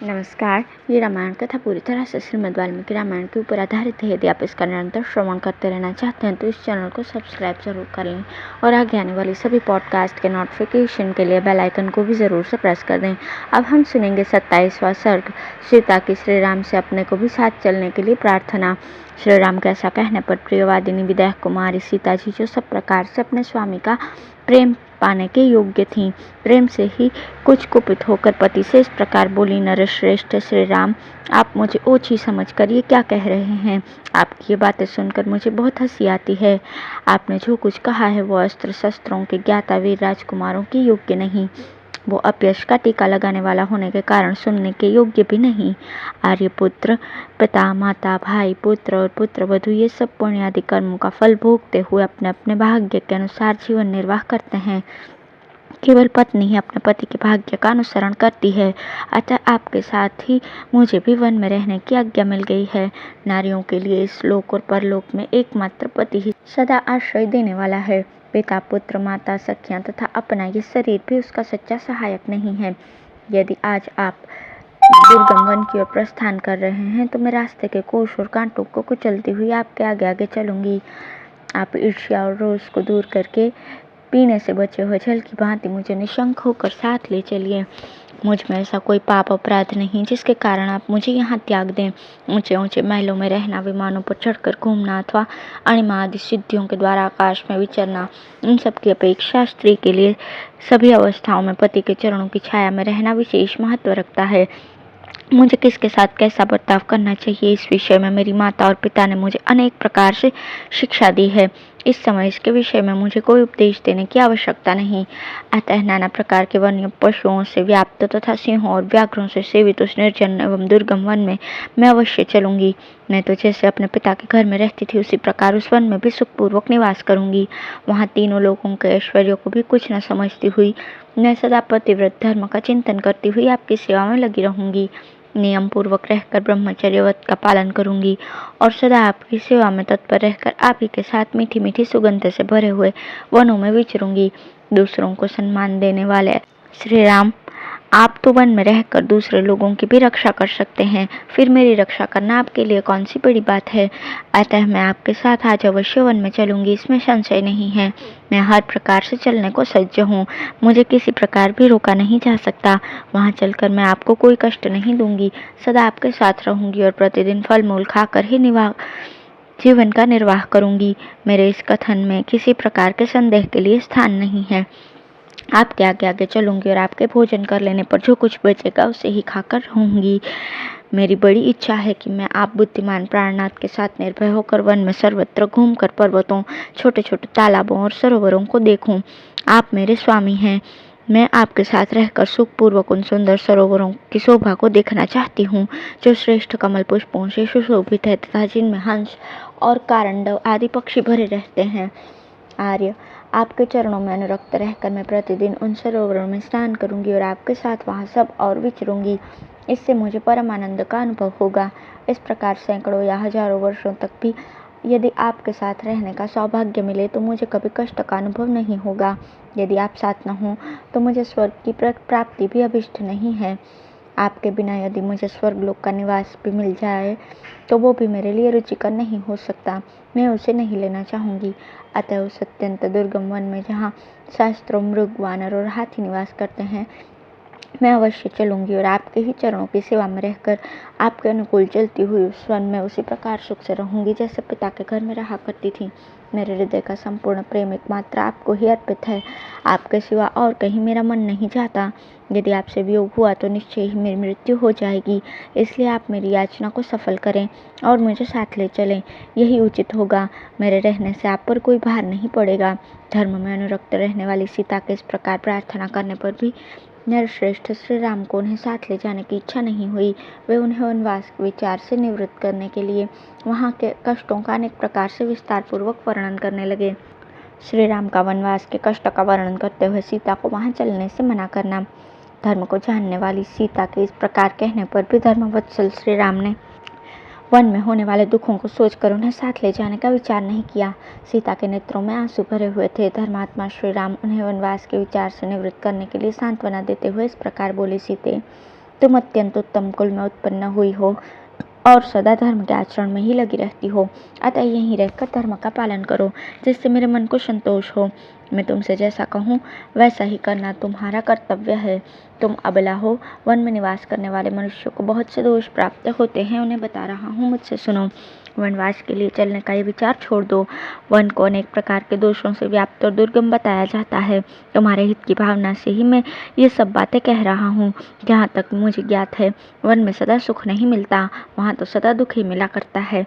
नमस्कार। ये रामायण कथा पूरी तरह से श्रीमद् वाल्मीकि रामायण के ऊपर आधारित है। यदि आप इसका निरंतर श्रवण करते रहना चाहते हैं तो इस चैनल को सब्सक्राइब जरूर कर लें और आगे आने वाली सभी पॉडकास्ट के नोटिफिकेशन के लिए बेल आइकन को भी ज़रूर से प्रेस कर दें। अब हम सुनेंगे 27वां सर्ग, सीता की श्री राम से अपने को भी साथ चलने के लिए प्रार्थना। श्री राम के ऐसा कहने पर प्रियवादिनी विदेह कुमारी सीता जी, जो सब प्रकार से अपने स्वामी का प्रेम पाने के योग्य थीं, प्रेम से ही कुछ कुपित होकर पति से इस प्रकार बोली। नरश्रेष्ठ श्री राम, आप मुझे ओछी समझ कर ये क्या कह रहे हैं? आपकी ये बातें सुनकर मुझे बहुत हंसी आती है। आपने जो कुछ कहा है वो अस्त्र शस्त्रों के ज्ञाता वीर राजकुमारों की योग्य नहीं। वो अपयश का टीका लगाने वाला होने के कारण सुनने के योग्य भी नहीं। आर्यपुत्र पिता माता भाई पुत्र और पुत्र वधू ये सब पुण्य आदि कर्मों का फल भोगते हुए अपने अपने भाग्य के अनुसार जीवन निर्वाह करते हैं। केवल पत्नी ही अपने पति के भाग्य का अनुसरण करती है। अतः आपके साथ ही मुझे भी वन में रहने की आज्ञा मिल गई है। नारियों के लिए इस लोक और परलोक में एकमात्र पति ही सदा आश्रय देने वाला है। पिता पुत्र माता सखियां तथा अपना ये शरीर भी उसका सच्चा सहायक नहीं है। यदि आज आप दुर्गम वन की ओर प्रस्थान कर रहे हैं तो मैं रास्ते के कोष और कांटों को कुचलती हुई आपके आगे आगे चलूंगी। आप ईर्ष्या और रोष को दूर करके पीने से बचे हुए जल की भांति मुझे निशंक होकर साथ ले चलिए। मुझ में ऐसा कोई पाप अपराध नहीं जिसके कारण आप मुझे यहाँ त्याग दें। ऊंचे ऊंचे महलों में रहना, विमानों पर चढ़कर घूमना अथवा अणिमा आदि सिद्धियों के द्वारा आकाश में विचरना, इन सब की अपेक्षा स्त्री के लिए सभी अवस्थाओं में पति के चरणों की छाया में रहना विशेष महत्व रखता है। मुझे किसके साथ कैसा बर्ताव करना चाहिए, इस विषय में मेरी माता और पिता ने मुझे अनेक प्रकार से शिक्षा दी है। इस समय इसके विषय में मुझे कोई उपदेश देने की आवश्यकता नहीं। अतः नाना प्रकार के वन्य पशुओं से व्याप्त तथा सिंहों और व्याघ्रों से सेवित उस निर्जन एवं दुर्गम वन में मैं अवश्य चलूंगी। मैं तो जैसे अपने पिता के घर में रहती थी उसी प्रकार उस वन में भी सुखपूर्वक निवास करूंगी। वहाँ तीनों लोगों के ऐश्वर्य को भी कुछ न समझती हुई मैं सदा पतिव्रत धर्म का चिंतन करती हुई आपकी सेवा में लगी रहूंगी। नियम पूर्वक रहकर ब्रह्मचर्य व्रत का पालन करूंगी और सदा आपकी सेवा में तत्पर रहकर आप ही के साथ मीठी मीठी सुगंध से भरे हुए वनों में विचरूंगी। दूसरों को सम्मान देने वाले श्री राम, आप तो वन में रहकर दूसरे लोगों की भी रक्षा कर सकते हैं, फिर मेरी रक्षा करना आपके लिए कौन सी बड़ी बात है। अतः मैं आपके साथ आज अवश्य वन में चलूंगी, इसमें संशय नहीं है। मैं हर प्रकार से चलने को सज्ज हूँ, मुझे किसी प्रकार भी रोका नहीं जा सकता। वहाँ चलकर मैं आपको कोई कष्ट नहीं दूंगी, सदा आपके साथ रहूंगी और प्रतिदिन फल मूल खाकर ही जीवन का निर्वाह करूंगी। मेरे इस कथन में किसी प्रकार के संदेह के लिए स्थान नहीं है। आपके आगे आगे चलूंगी और आपके भोजन कर लेने पर जो कुछ बचेगा उसे ही खाकर रहूंगी। मेरी बड़ी इच्छा है कि मैं आप बुद्धिमान प्राणनाथ के साथ निर्भय होकर वन में सर्वत्र घूमकर पर्वतों, छोटे छोटे तालाबों और सरोवरों को देखूं। आप मेरे स्वामी हैं, मैं आपके साथ रहकर सुखपूर्वक उन सुंदर सरोवरों की शोभा को देखना चाहती हूँ जो श्रेष्ठ कमल पुष्पों से सुशोभित है तथा जिनमें हंस और कारंडव आदि पक्षी भरे रहते हैं। आर्य, आपके चरणों में अनुरक्त रहकर मैं प्रतिदिन उन सरोवरों में स्नान करूंगी और आपके साथ वहां सब और विचरूंगी। इससे मुझे परम आनंद का अनुभव होगा। इस प्रकार सैकड़ों या हजारों वर्षों तक भी यदि आपके साथ रहने का सौभाग्य मिले तो मुझे कभी कष्ट का अनुभव नहीं होगा। यदि आप साथ न हो तो मुझे स्वर्ग की प्राप्ति भी अभिष्ट नहीं है। आपके बिना यदि मुझे स्वर्गलोक का निवास भी मिल जाए तो वो भी मेरे लिए रुचिकर नहीं हो सकता, मैं उसे नहीं लेना चाहूँगी। अतः उस अत्यंत दुर्गम वन में जहाँ शास्त्रों, मृग, वानर और हाथी निवास करते हैं मैं अवश्य चलूंगी और आपके ही चरणों की सेवा में रहकर आपके अनुकूल चलती हुई उस वन में उसी प्रकार सुख से रहूंगी जैसे पिता के घर में रहा करती थी। मेरे हृदय का संपूर्ण प्रेम एकमात्र आपको ही अर्पित है। आपके सिवा और कहीं मेरा मन नहीं जाता। यदि आपसे वियोग हुआ तो निश्चय ही मेरी मृत्यु हो जाएगी, इसलिए आप मेरी याचना को सफल करें और मुझे साथ ले चलें, यही उचित होगा। मेरे रहने से आप पर कोई भार नहीं पड़ेगा। धर्म में अनुरक्त रहने वाली सीता के इस प्रकार प्रार्थना करने पर भी नरश्रेष्ठ श्री राम को उन्हें साथ ले जाने की इच्छा नहीं हुई। वे उन्हें वनवास के विचार से निवृत्त करने के लिए वहाँ के कष्टों का अनेक प्रकार से विस्तार पूर्वक वर्णन करने लगे। श्री राम का वनवास के कष्ट का वर्णन करते हुए सीता को वहाँ चलने से मना करना। धर्म को जानने वाली सीता के इस प्रकार कहने पर भी धर्मवत्सल श्री राम ने वन में होने वाले दुखों को सोचकर उन्हें साथ ले जाने का विचार नहीं किया। सीता के नेत्रों में आंसू भरे हुए थे। धर्मात्मा श्री राम उन्हें वनवास के विचार से निवृत्त करने के लिए सांत्वना देते हुए इस प्रकार बोले, सीते, तुम अत्यंत उत्तम कुल में उत्पन्न हुई हो और सदा धर्म के आचरण में ही लगी रहती हो। अतः यहीं रहकर धर्म का पालन करो, जिससे मेरे मन को संतोष हो। मैं तुमसे जैसा कहूँ वैसा ही करना तुम्हारा कर्तव्य है। तुम अबला हो। वन में निवास करने वाले मनुष्यों को बहुत से दोष प्राप्त होते हैं, उन्हें बता रहा हूँ, मुझसे सुनो। वनवास के लिए चलने का ये विचार छोड़ दो। वन को अनेक प्रकार के दोषों से व्याप्त और दुर्गम बताया जाता है। तुम्हारे हित की भावना से ही मैं ये सब बातें कह रहा हूँ। जहाँ तक मुझे ज्ञात है, वन में सदा सुख नहीं मिलता, वहाँ तो सदा दुख ही मिला करता है।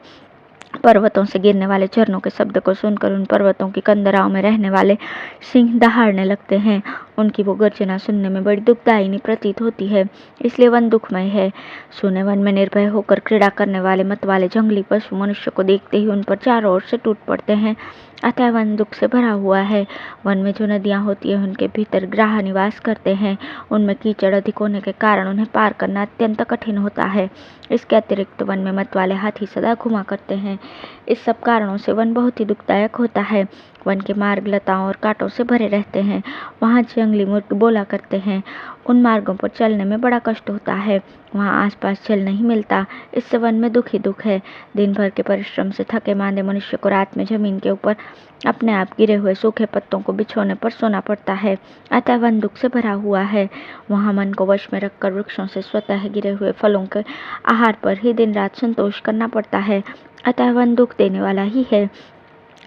पर्वतों से गिरने वाले झरनों के शब्द को सुनकर उन पर्वतों की कंदराओं में रहने वाले सिंह दहाड़ने लगते हैं। उनकी वो गर्जना सुनने में बड़ी दुखदायिनी प्रतीत होती है, इसलिए वन दुखमय है। सुने वन में निर्भय होकर क्रीड़ा करने वाले मत वाले जंगली पशु मनुष्य को देखते ही उन पर चारों ओर से टूट पड़ते हैं। अतः वन दुख से भरा हुआ है। वन में जो नदियाँ होती हैं उनके भीतर ग्राह निवास करते हैं। उनमें कीचड़ अधिक होने के कारण उन्हें पार करना अत्यंत कठिन होता है। इसके अतिरिक्त वन में मत वाले हाथी सदा घुमा करते हैं। इस सब कारणों से वन बहुत ही दुखदायक होता है। वन के मार्ग लताओं और कांटों से भरे रहते हैं। वहाँ जंगली मुर्ग बोला करते हैं। उन मार्गों पर चलने में बड़ा कष्ट होता है। वहाँ आसपास जल नहीं मिलता, इससे वन में दुख ही दुख है। दिन भर के परिश्रम से थके मांदे मनुष्य को रात में जमीन के ऊपर अपने आप गिरे हुए सूखे पत्तों को बिछोने पर सोना पड़ता है। अतः वन दुख से भरा हुआ है। वहाँ मन को वश में रखकर वृक्षों से स्वतः गिरे हुए फलों के आहार पर ही दिन रात संतोष करना पड़ता है। अतः वन दुख देने वाला ही है।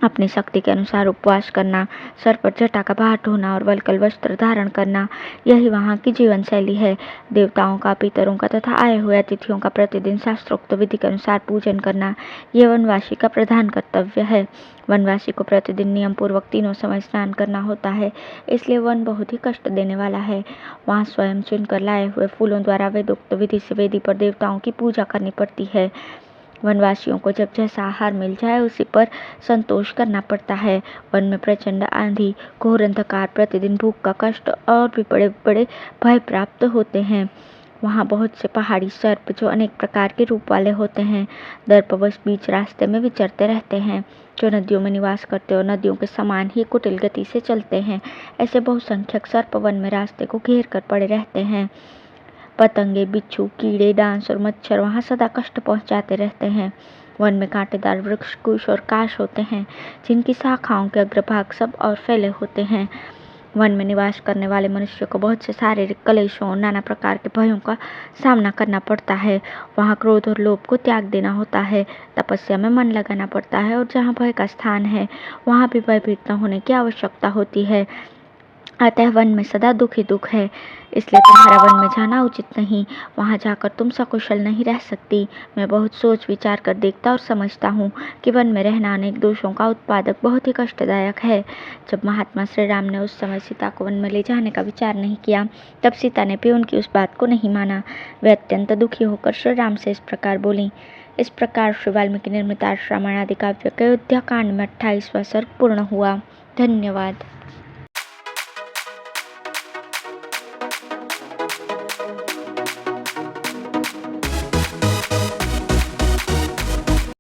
अपनी शक्ति के अनुसार उपवास करना, सर पर जटा का भार ढोना और वल्कल वस्त्र धारण करना, यही वहाँ की जीवन शैली है। देवताओं का, पितरों का तथा आए हुए अतिथियों का प्रतिदिन शास्त्रोक्त विधि के अनुसार पूजन करना, यह वनवासी का प्रधान कर्तव्य है। वनवासी को प्रतिदिन नियम पूर्वक 3 समय स्नान करना होता है, इसलिए वन बहुत ही कष्ट देने वाला है। वहाँ स्वयं चुनकर लाए हुए फूलों द्वारा वेदोक्त विधि से वेदी पर देवताओं की पूजा करनी पड़ती है। वनवासियों को जब जैसा आहार मिल जाए उसी पर संतोष करना पड़ता है। वन में प्रचंड आंधी, घोर अंधकार, प्रतिदिन भूख का कष्ट और भी बड़े बड़े भय प्राप्त होते हैं। वहाँ बहुत से पहाड़ी सर्प जो अनेक प्रकार के रूप वाले होते हैं, दर्पवश बीच रास्ते में विचरते रहते हैं। जो नदियों में निवास करते और नदियों के समान ही कुटिल गति से चलते हैं, ऐसे बहुसंख्यक सर्प वन में रास्ते को घेर कर पड़े रहते हैं। पतंगे, बिच्छू, कीड़े, डांस और मच्छर वहाँ सदा कष्ट पहुँचाते रहते हैं। वन में कांटेदार वृक्ष, कुश और काश होते हैं, जिनकी शाखाओं के अग्रभाग सब और फैले होते हैं। वन में निवास करने वाले मनुष्य को बहुत से शारीरिक क्लेशों और नाना प्रकार के भयों का सामना करना पड़ता है। वहाँ क्रोध और लोभ को त्याग देना होता है, तपस्या में मन लगाना पड़ता है और जहाँ भय का स्थान है वहाँ भी भयभीत न होने की आवश्यकता होती है। अतः वन में सदा दुख ही दुख है, इसलिए तुम्हारा वन में जाना उचित नहीं। वहाँ जाकर तुम सकुशल नहीं रह सकती। मैं बहुत सोच विचार कर देखता और समझता हूँ कि वन में रहना अनेक दोषों का उत्पादक बहुत ही कष्टदायक है। जब महात्मा श्री राम ने उस समय सीता को वन में ले जाने का विचार नहीं किया, तब सीता ने भी उनकी उस बात को नहीं माना। वे अत्यंत दुखी होकर श्री राम से इस प्रकार बोली। इस प्रकार श्री वाल्मीकि निर्मित रामायण आदि काव्य के अयोध्या कांड में 28वां सर्ग पूर्ण हुआ। धन्यवाद।